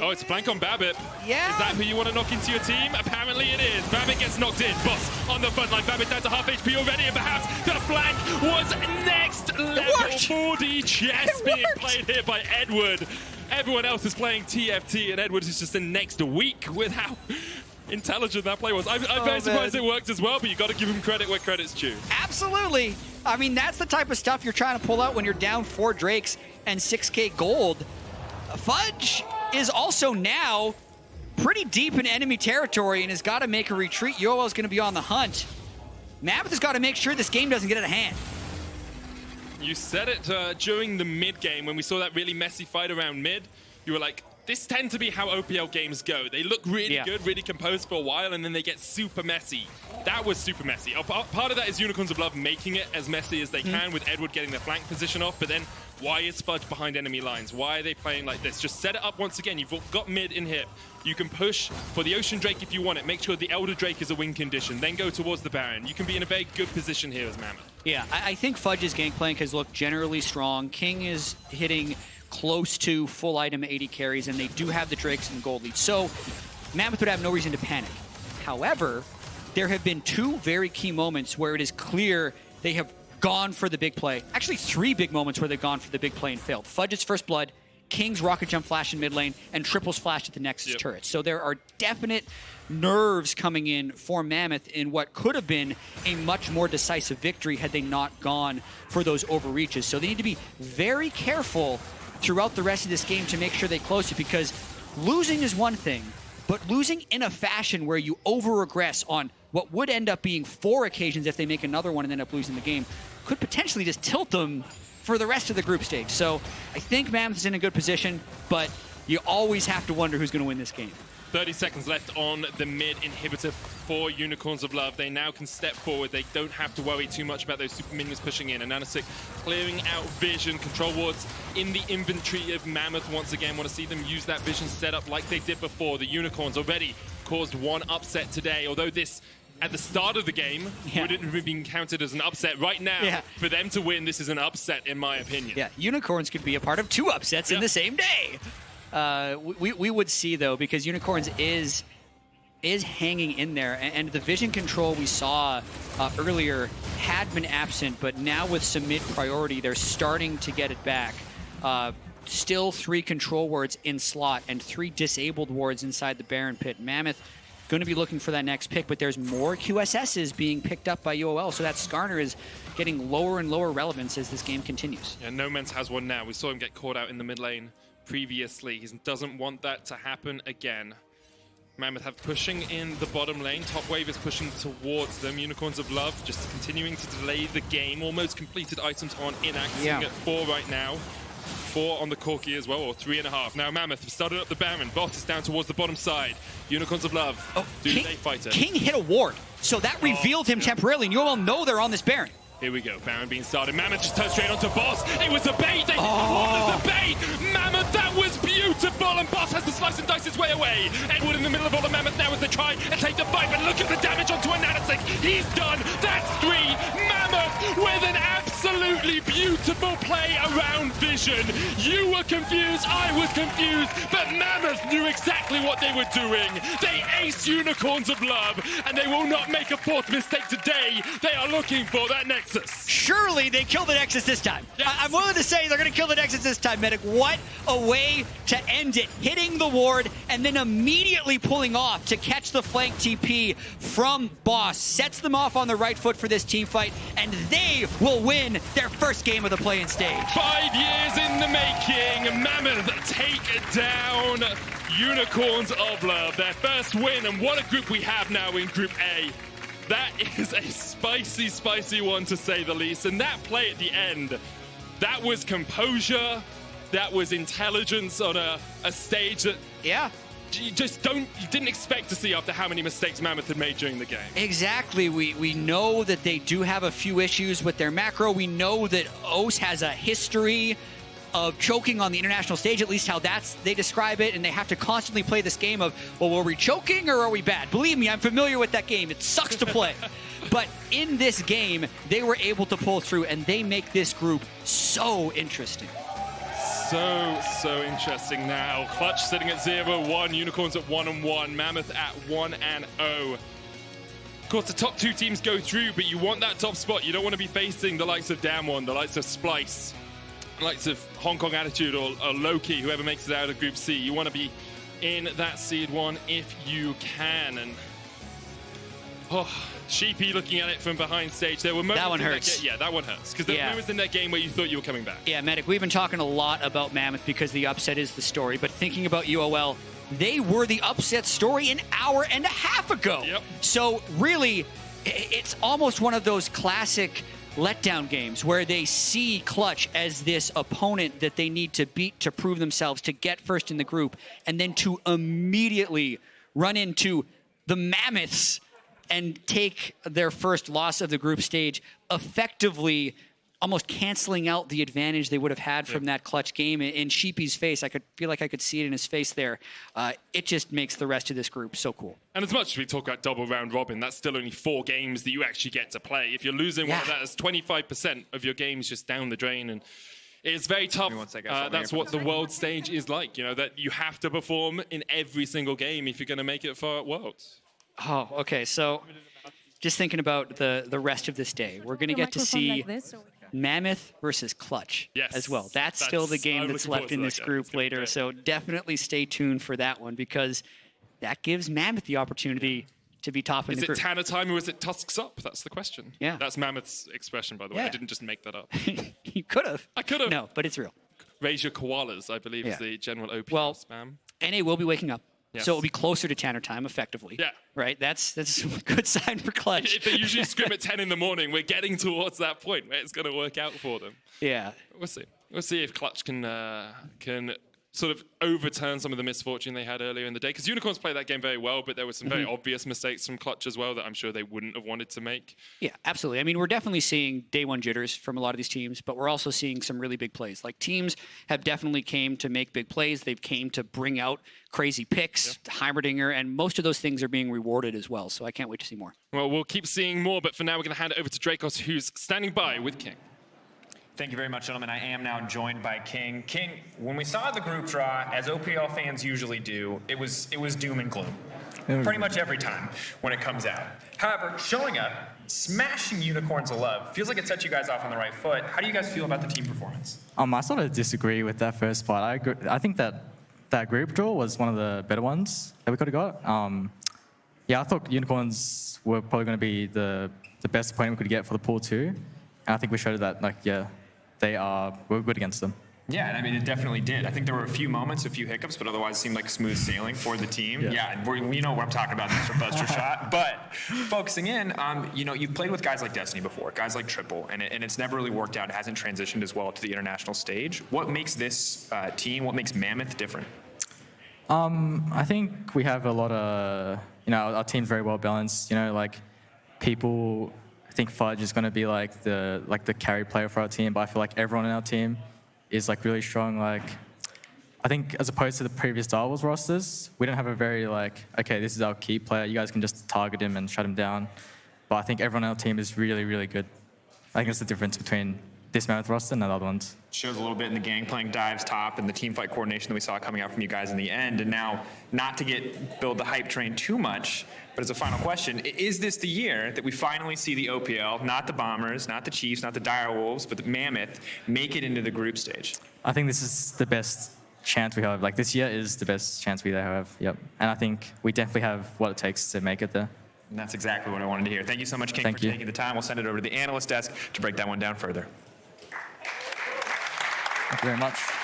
Oh, it's a flank on Babbitt. Yeah. Is that who you want to knock into your team? Apparently it is. Babbitt gets knocked in. Boss on the front line. Babbitt down to half HP already, and perhaps the flank was next level. 4D chess being played here by Edward. Everyone else is playing TFT, and Edward is just in next week with how intelligent that play was. I'm very surprised it worked as well, but you got to give him credit where credit's due. Absolutely. I mean, that's the type of stuff you're trying to pull out when you're down 4 Drakes and 6k gold. Fudge is also now pretty deep in enemy territory and has got to make a retreat. UOL is going to be on the hunt. Mammoth has got to make sure this game doesn't get out of hand. You said it during the mid game when we saw that really messy fight around mid. You were like, this tends to be how OPL games go. They look really good, really composed for a while, and then they get super messy. That was super messy. Part of that is Unicorns of Love making it as messy as they can with Edward getting their flank position off, but then why is Fudge behind enemy lines? Why are they playing like this? Just set it up once again. You've got mid in here. You can push for the Ocean Drake if you want it. Make sure the Elder Drake is a win condition. Then go towards the Baron. You can be in a very good position here as Mammoth. Yeah, I think Fudge's gangplank has looked generally strong. King is hitting close to full item 80 carries, and they do have the Drakes and gold lead. So Mammoth would have no reason to panic. However, there have been 2 very key moments where it is clear they have gone for the big play. Actually, 3 big moments where they've gone for the big play and failed. Fudge's first blood, King's rocket jump flash in mid lane, and Triple's flash at the Nexus turret. So there are definite nerves coming in for Mammoth in what could have been a much more decisive victory had they not gone for those overreaches. So they need to be very careful throughout the rest of this game to make sure they close it, because losing is one thing, but losing in a fashion where you over-regress on what would end up being 4 occasions if they make another one and end up losing the game could potentially just tilt them for the rest of the group stage. So I think Mammoth is in a good position, but you always have to wonder who's going to win this game. 30 seconds left on the mid inhibitor for Unicorns of Love. They now can step forward. They don't have to worry too much about those super minions pushing in. And Nanosic clearing out vision. Control wards in the inventory of Mammoth once again. Want to see them use that vision setup like they did before. The Unicorns already caused 1 upset today, although this at the start of the game wouldn't have been counted as an upset. Right now, for them to win, this is an upset in my opinion. Yeah, Unicorns could be a part of 2 upsets in the same day. We would see, though, because Unicorns is hanging in there, and the vision control we saw earlier had been absent, but now with some mid priority, they're starting to get it back. Still 3 control wards in slot and 3 disabled wards inside the Baron pit. Mammoth going to be looking for that next pick, but there's more QSSs being picked up by UOL, so that Skarner is getting lower and lower relevance as this game continues. Yeah, No Man's has one now. We saw him get caught out in the mid lane previously. He doesn't want that to happen again. Mammoth have pushing in the bottom lane. Top wave is pushing towards them. Unicorns of Love just continuing to delay the game. Almost completed items on Inax. Sitting at 4 right now. 4 on the Corki as well, or 3.5. Now Mammoth have started up the Baron. Boss is down towards the bottom side. Unicorns of Love. Do they fight it? King hit a ward, so that revealed him temporarily, and UOL know they're on this Baron. Here we go. Baron being started. Mammoth just turned straight onto Boss. It was a bait. They wanted the bait. Mammoth, that was beautiful. And Boss has to slice and dice his way away. Edward in the middle of all the Mammoth now as they try and take the fight. But look at the damage onto a Nanosic. He's done. That's 3. Mammoth with an absolutely beautiful beautiful play around vision. You were confused, I was confused, but Mammoth knew exactly what they were doing. They aced Unicorns of Love, and they will not make a fourth mistake today. They are looking for that Nexus. Surely they kill the Nexus this time. Yes. I'm willing to say they're going to kill the Nexus this time, Medic. What a way to end it. Hitting the ward and then immediately pulling off to catch the flank TP from Boss. Sets them off on the right foot for this team fight, and they will win their first game of the play-in stage. 5 years in the making, Mammoth take down Unicorns of Love. Their first win, and what a group we have now in Group A. That is a spicy, spicy one to say the least. And that play at the end, that was composure, that was intelligence on a stage that you didn't expect to see after how many mistakes Mammoth had made during the game. Exactly. We know that they do have a few issues with their macro. We know that OS has a history of choking on the international stage, at least how they describe it, and they have to constantly play this game of, well, were we choking or are we bad? Believe me, I'm familiar with that game. It sucks to play. But in this game, they were able to pull through, and they make this group so interesting. So interesting now. Clutch sitting at 0-1, Unicorns at 1-1, Mammoth at 1-0. Of course, the top two teams go through, but you want that top spot. You don't want to be facing the likes of Damwon, the likes of Splice, the likes of Hong Kong Attitude or Loki, whoever makes it out of Group C. You want to be in that seed one if you can. And Sheepy looking at it from behind stage. There were moments that one hurts. That one hurts. Because there were moments in that game where you thought you were coming back. Yeah, Medic, we've been talking a lot about Mammoth because the upset is the story. But thinking about UOL, they were the upset story an hour and a half ago. Yep. So really, it's almost one of those classic letdown games where they see Clutch as this opponent that they need to beat to prove themselves, to get first in the group, and then to immediately run into the Mammoths and take their first loss of the group stage, effectively almost canceling out the advantage they would have had from that Clutch game. In Sheepy's face, I could feel like I could see it in his face there. It just makes the rest of this group so cool. And as much as we talk about double round robin, that's still only 4 games that you actually get to play. If you're losing one of that, that's 25% of your games just down the drain. And it's very tough. That's what the world stage is like, you know, that you have to perform in every single game if you're going to make it far at Worlds. Oh, okay. So just thinking about the rest of this day, we're going to get to see Mammoth versus Clutch as well. That's still the game that's left in this group later. So definitely stay tuned for that one because that gives Mammoth the opportunity to be top in the group. Is it Tanner time or is it Tusks up? That's the question. Yeah. That's Mammoth's expression, by the way. I didn't just make that up. You could have. I could have. No, but it's real. Raise your koalas, I believe, is the general OP spam. NA will be waking up. So it'll be closer to Tanner time, effectively. Yeah. Right? That's a good sign for Clutch. If they usually scrim at 10 in the morning, we're getting towards that point where it's going to work out for them. Yeah. We'll see. We'll see if Clutch can sort of overturn some of the misfortune they had earlier in the day. Because Unicorns played that game very well, but there were some very obvious mistakes from Clutch as well that I'm sure they wouldn't have wanted to make. Yeah, absolutely. I mean, we're definitely seeing day one jitters from a lot of these teams, but we're also seeing some really big plays. Like, teams have definitely came to make big plays. They've came to bring out crazy picks, Heimerdinger, and most of those things are being rewarded as well. So I can't wait to see more. Well, we'll keep seeing more, but for now, we're going to hand it over to Dracos, who's standing by with King. Thank you very much, gentlemen. I am now joined by King. King, when we saw the group draw, as OPL fans usually do, it was doom and gloom. Pretty much every time when it comes out. However, showing up, smashing Unicorns of Love, feels like it set you guys off on the right foot. How do you guys feel about the team performance? I sort of disagree with that first part. I think that group draw was one of the better ones that we could have got. I thought Unicorns were probably going to be the best opponent we could get for the pool too. And I think we showed that, we're good against them. Yeah, and I mean, it definitely did. I think there were a few moments, a few hiccups, but otherwise it seemed like smooth sailing for the team. Yeah, you know what I'm talking about, Mr. Buster Shot. But focusing in, you've played with guys like Destiny before, guys like Triple, and it's never really worked out. It hasn't transitioned as well to the international stage. What makes this team, what makes Mammoth different? I think we have a lot of, our team's very well balanced. People think Fudge is going to be like the carry player for our team, but I feel like everyone in our team is really strong. I think as opposed to the previous Star Wars rosters, we don't have a very okay, this is our key player. You guys can just target him and shut him down. But I think everyone on our team is really, really good. I think that's the difference between this Mammoth roster and the other ones. Shows a little bit in the gangplank dives top and the team fight coordination that we saw coming out from you guys in the end. And now, not to build the hype train too much, but as a final question, is this the year that we finally see the OPL, not the Bombers, not the Chiefs, not the Direwolves, but the Mammoth, make it into the group stage? I think this is the best chance we have. Like, this year is the best chance we have. Yep. And I think we definitely have what it takes to make it there. And that's exactly what I wanted to hear. Thank you so much, King, for taking the time. We'll send it over to the analyst desk to break that one down further. Thank you very much.